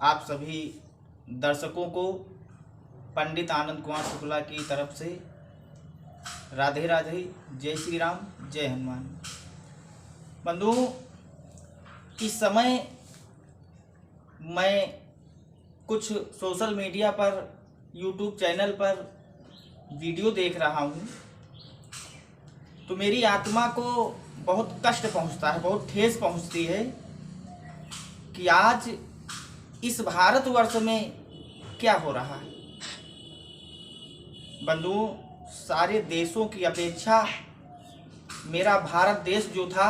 आप सभी दर्शकों को पंडित आनंद कुमार शुक्ला की तरफ से राधे राधे, जय श्री राम, जय हनुमान। बंधुओं, इस समय मैं कुछ सोशल मीडिया पर, यूट्यूब चैनल पर वीडियो देख रहा हूँ तो मेरी आत्मा को बहुत कष्ट पहुँचता है, बहुत ठेस पहुँचती है कि आज इस भारतवर्ष में क्या हो रहा है। बंधुओं, सारे देशों की अपेक्षा मेरा भारत देश जो था,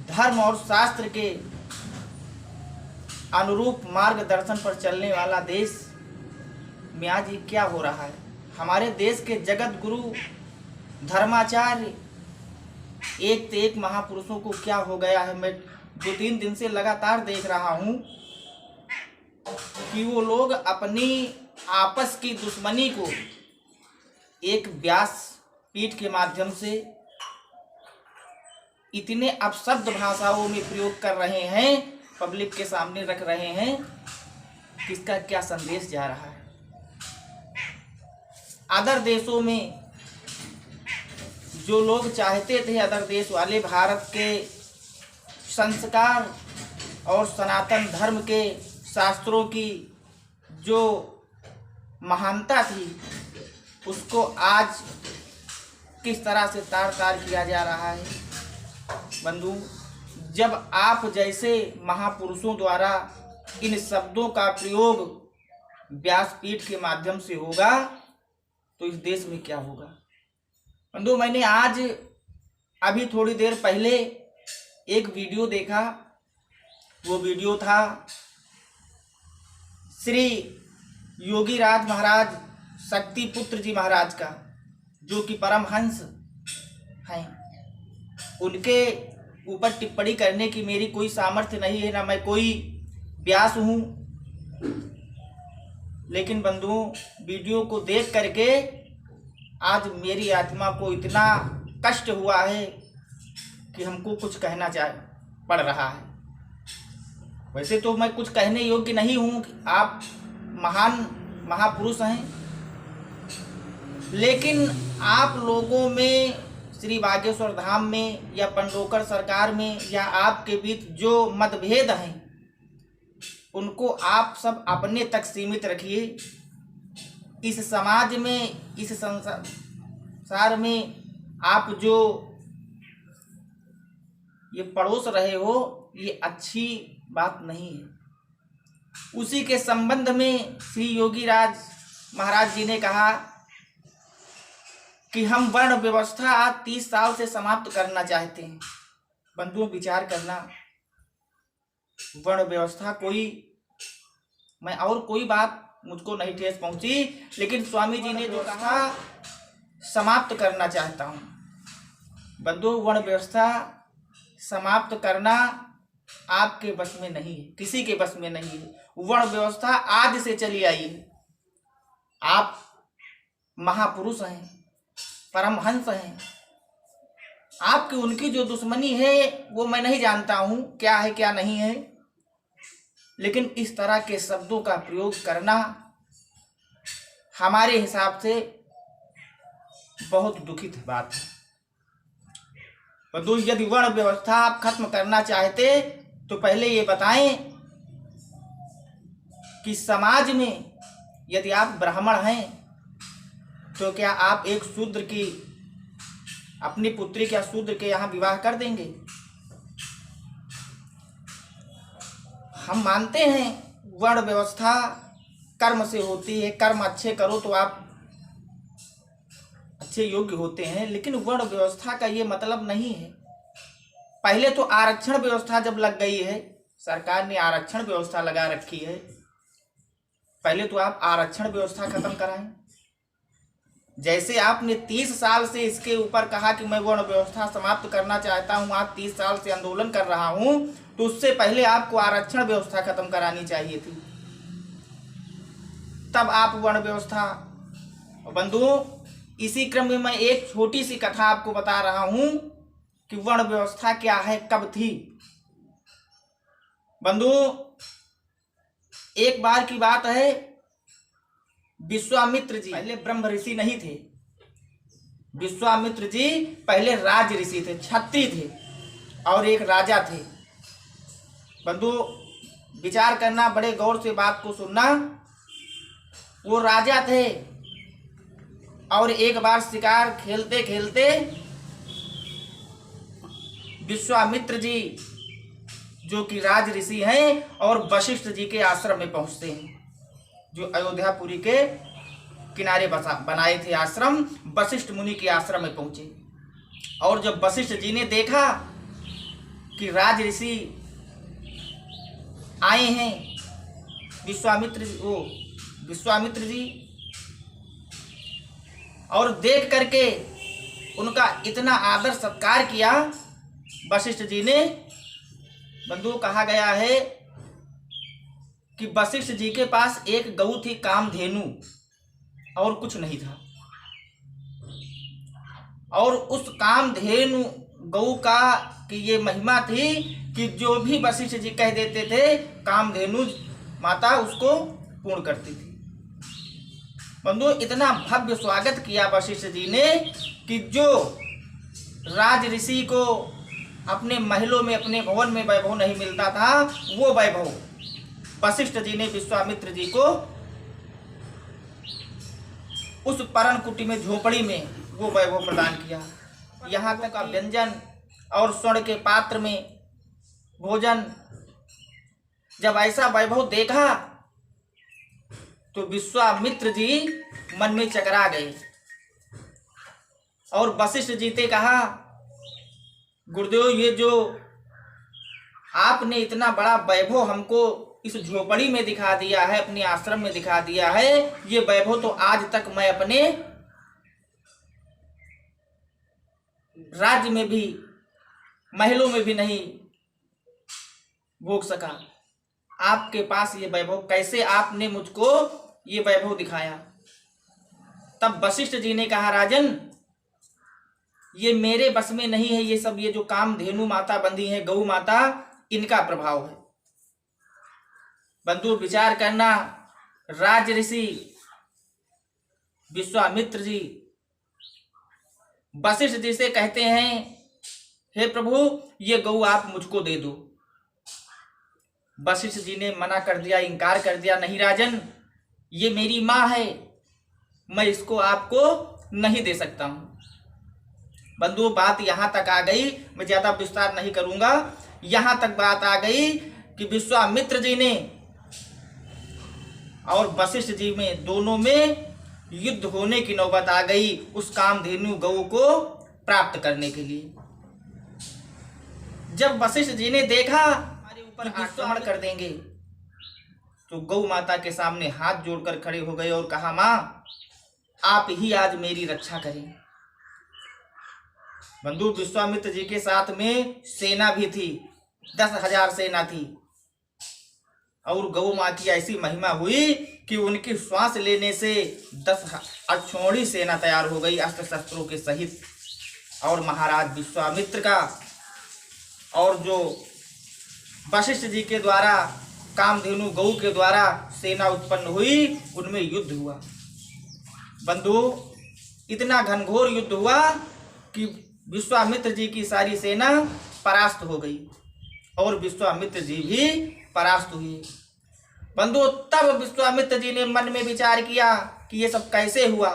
धर्म और शास्त्र के अनुरूप मार्गदर्शन पर चलने वाला देश में आज ये क्या हो रहा है। हमारे देश के जगत गुरु धर्माचार्य एक से एक महापुरुषों को क्या हो गया है। मैं 2-3 दिन से लगातार देख रहा हूँ कि वो लोग अपनी आपस की दुश्मनी को एक व्यास पीठ के माध्यम से इतने अपशब्द भाषाओं में प्रयोग कर रहे हैं, पब्लिक के सामने रख रहे हैं कि इसका क्या संदेश जा रहा है। अदर देशों में जो लोग चाहते थे, अदर देश वाले, भारत के संस्कार और सनातन धर्म के शास्त्रों की जो महानता थी, उसको आज किस तरह से तार तार किया जा रहा है। बंधु, जब आप जैसे महापुरुषों द्वारा इन शब्दों का प्रयोग व्यासपीठ के माध्यम से होगा तो इस देश में क्या होगा। बंधु, मैंने आज अभी थोड़ी देर पहले एक वीडियो देखा। वो वीडियो था श्री योगी राज महाराज शक्ति पुत्र जी महाराज का, जो कि परमहंस हैं। उनके ऊपर टिप्पणी करने की मेरी कोई सामर्थ्य नहीं है, ना मैं कोई व्यास हूँ। लेकिन बंधुओं, वीडियो को देख करके आज मेरी आत्मा को इतना कष्ट हुआ है कि हमको कुछ कहना पड़ रहा है। वैसे तो मैं कुछ कहने योग्य नहीं हूँ, आप महान महापुरुष हैं, लेकिन आप लोगों में, श्री बागेश्वर धाम में या पंडोकर सरकार में, या आपके बीच जो मतभेद हैं उनको आप सब अपने तक सीमित रखिए। इस समाज में, इस संसार में आप जो ये पड़ोस रहे हो, ये अच्छी बात नहीं है। उसी के संबंध में श्री योगी राज महाराज जी ने कहा कि हम वर्ण व्यवस्था आज 30 साल से समाप्त करना चाहते हैं। बंधुओं, विचार करना, वर्ण व्यवस्था मैं और कोई बात मुझको नहीं ठेस पहुंची, लेकिन स्वामी जी ने जो कहा समाप्त करना चाहता हूं। बंधुओं, वर्ण व्यवस्था समाप्त करना आपके बस में नहीं है, किसी के बस में नहीं है। वर्ण व्यवस्था आदि से चली आई है। आप महापुरुष हैं, परमहंस हैं। आपकी उनकी जो दुश्मनी है वो मैं नहीं जानता हूं क्या है क्या नहीं है, लेकिन इस तरह के शब्दों का प्रयोग करना हमारे हिसाब से बहुत दुखित बात है। बंधु, यदि वर्ण व्यवस्था आप खत्म करना चाहते तो पहले ये बताएं कि समाज में यदि आप ब्राह्मण हैं तो क्या आप एक शूद्र की, अपनी पुत्री क्या शूद्र के यहाँ विवाह कर देंगे? हम मानते हैं वर्ण व्यवस्था कर्म से होती है, कर्म अच्छे करो तो आप अच्छे योग्य होते हैं, लेकिन वर्ण व्यवस्था का ये मतलब नहीं है। पहले तो आरक्षण व्यवस्था जब लग गई है, सरकार ने आरक्षण व्यवस्था लगा रखी है, पहले तो आप आरक्षण व्यवस्था खत्म कराएं। जैसे आपने 30 साल से इसके ऊपर कहा कि मैं वर्ण व्यवस्था समाप्त करना चाहता हूं, आज 30 साल से आंदोलन कर रहा हूं, तो उससे पहले आपको आरक्षण व्यवस्था खत्म करानी चाहिए थी, तब आप वर्ण व्यवस्था। बंधुओं, इसी क्रम में मैं एक छोटी सी कथा आपको बता रहा हूं कि वर्ण व्यवस्था क्या है, कब थी। बंधुओं, एक बार की बात है, विश्वामित्र जी पहले ब्रह्म ऋषि नहीं थे। विश्वामित्र जी पहले राज ऋषि थे, क्षत्रिय थे और एक राजा थे। बंधु विचार करना, बड़े गौर से बात को सुनना। वो राजा थे और एक बार शिकार खेलते खेलते विश्वामित्र जी जो कि राज ऋषि हैं और वशिष्ठ जी के आश्रम में पहुंचते हैं, जो अयोध्यापुरी के किनारे बनाए थे आश्रम। वशिष्ठ मुनि के आश्रम में पहुंचे और जब वशिष्ठ जी ने देखा कि राज ऋषि आए हैं, विश्वामित्र जी, और देख करके उनका इतना आदर सत्कार किया। वशिष्ठ जी ने, बंधु कहा गया है कि वशिष्ठ जी के पास एक गऊ थी कामधेनु और कुछ नहीं था, और उस कामधेनु गऊ का कि ये महिमा थी कि जो भी वशिष्ठ जी कह देते थे कामधेनु माता उसको पूर्ण करती थी। बंधु इतना भव्य स्वागत किया वशिष्ठ जी ने कि जो राज ऋषि को अपने महलों में, अपने भवन में वैभव नहीं मिलता था, वो वैभव वशिष्ठ जी ने विश्वामित्र जी को उस परम कुटी में, झोपड़ी में वो वैभव प्रदान किया। यहाँ तक का व्यंजन और स्वर्ण के पात्र में भोजन, जब ऐसा वैभव देखा तो विश्वामित्र जी मन में चकरा गए और वशिष्ठ जी ने कहा, गुरुदेव ये जो आपने इतना बड़ा वैभव हमको इस झोपड़ी में दिखा दिया है, अपने आश्रम में दिखा दिया है, ये वैभव तो आज तक मैं अपने राज्य में भी, महलों में भी नहीं भोग सका। आपके पास ये वैभव, कैसे आपने मुझको ये वैभव दिखाया? तब वशिष्ठ जी ने कहा, राजन ये मेरे बस में नहीं है, ये सब, ये जो कामधेनु माता बंधी है, गौ माता, इनका प्रभाव है। बंधु विचार करना, राज ऋषि विश्वामित्र जी वशिष्ठ जी से कहते हैं, हे प्रभु ये गौ आप मुझको दे दो। वशिष्ठ जी ने मना कर दिया, इनकार कर दिया, नहीं राजन ये मेरी माँ है, मैं इसको आपको नहीं दे सकता हूं। बंधु बात यहां तक आ गई, मैं ज्यादा विस्तार नहीं करूंगा। यहां तक बात आ गई कि विश्वामित्र जी ने और वशिष्ठ जी में, दोनों में युद्ध होने की नौबत आ गई उस कामधेनु गौ को प्राप्त करने के लिए। जब वशिष्ठ जी ने देखा हमारे ऊपर आक्रमण कर देंगे, तो गौ माता के सामने हाथ जोड़कर खड़े हो गए और कहा, मां आप ही आज मेरी रक्षा करें। बंधु विश्वामित्र जी के साथ में सेना भी थी, 10,000 सेना थी, और गौ माँ की ऐसी महिमा हुई कि उनकी श्वास लेने से 10 अक्षौणी सेना तैयार हो गई अस्त्र शस्त्रों के सहित। और महाराज विश्वामित्र का और जो वशिष्ठ जी के द्वारा, कामधेनु गौ के द्वारा सेना उत्पन्न हुई, उनमें युद्ध हुआ। बंधु इतना घनघोर युद्ध हुआ कि विश्वामित्र जी की सारी सेना परास्त हो गई और विश्वामित्र जी भी परास्त हुए। बंधु तब विश्वामित्र जी ने मन में विचार किया कि ये सब कैसे हुआ,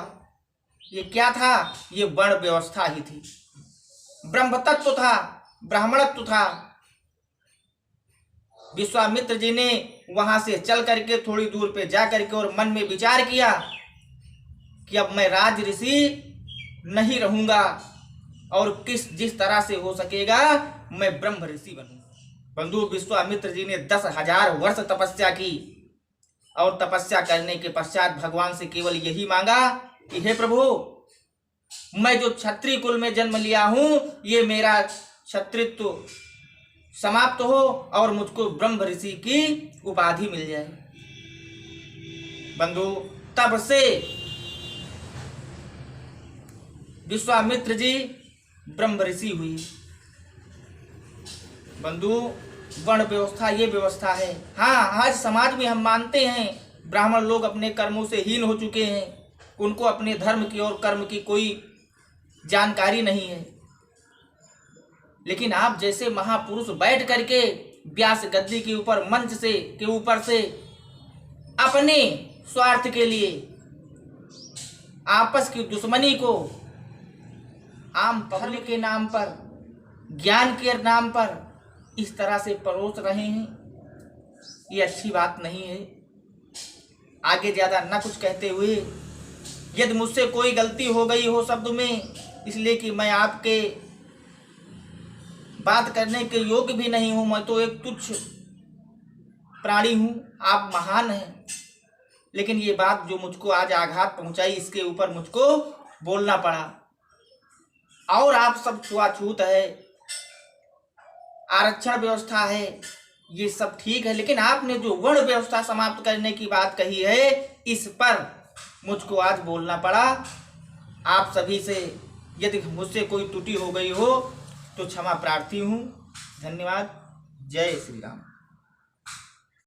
ये क्या था? ये वर्ण व्यवस्था ही थी, ब्रह्म तत्व था, ब्राह्मणत्व था। विश्वामित्र जी ने वहां से चल करके थोड़ी दूर पे जा करके और मन में विचार किया कि अब मैं राज ऋषि नहीं रहूंगा और जिस तरह से हो सकेगा मैं ब्रह्म ऋषि बनूंगा। बंधु विश्वामित्र जी ने 10,000 वर्ष तपस्या की और तपस्या करने के पश्चात भगवान से केवल यही मांगा कि हे प्रभु, मैं जो क्षत्रिय कुल में जन्म लिया हूं, ये मेरा क्षत्रित्व समाप्त हो और मुझको ब्रह्म ऋषि की उपाधि मिल जाए। बंधु तब से विश्वामित्र जी ब्रह्म ऋषि हुई। बंधु वर्ण व्यवस्था ये व्यवस्था है। हाँ, आज समाज में हम मानते हैं ब्राह्मण लोग अपने कर्मों से हीन हो चुके हैं, उनको अपने धर्म की और कर्म की कोई जानकारी नहीं है। लेकिन आप जैसे महापुरुष बैठ करके व्यास गद्दी के ऊपर मंच से के ऊपर से अपने स्वार्थ के लिए आपस की दुश्मनी को आम पब्लिक के नाम पर, ज्ञान के नाम पर इस तरह से परोस रहे हैं, ये अच्छी बात नहीं है। आगे ज़्यादा न कुछ कहते हुए, यदि मुझसे कोई गलती हो गई हो शब्द में, इसलिए कि मैं आपके बात करने के योग्य भी नहीं हूँ, मैं तो एक तुच्छ प्राणी हूँ, आप महान हैं। लेकिन ये बात जो मुझको आज आघात पहुँचाई, इसके ऊपर मुझको बोलना पड़ा। और आप सब छुआछूत है, आरक्षण व्यवस्था है, ये सब ठीक है, लेकिन आपने जो वर्ण व्यवस्था समाप्त करने की बात कही है, इस पर मुझको आज बोलना पड़ा। आप सभी से यदि मुझसे कोई त्रुटि हो गई हो तो क्षमा प्रार्थी हूँ। धन्यवाद। जय श्री राम।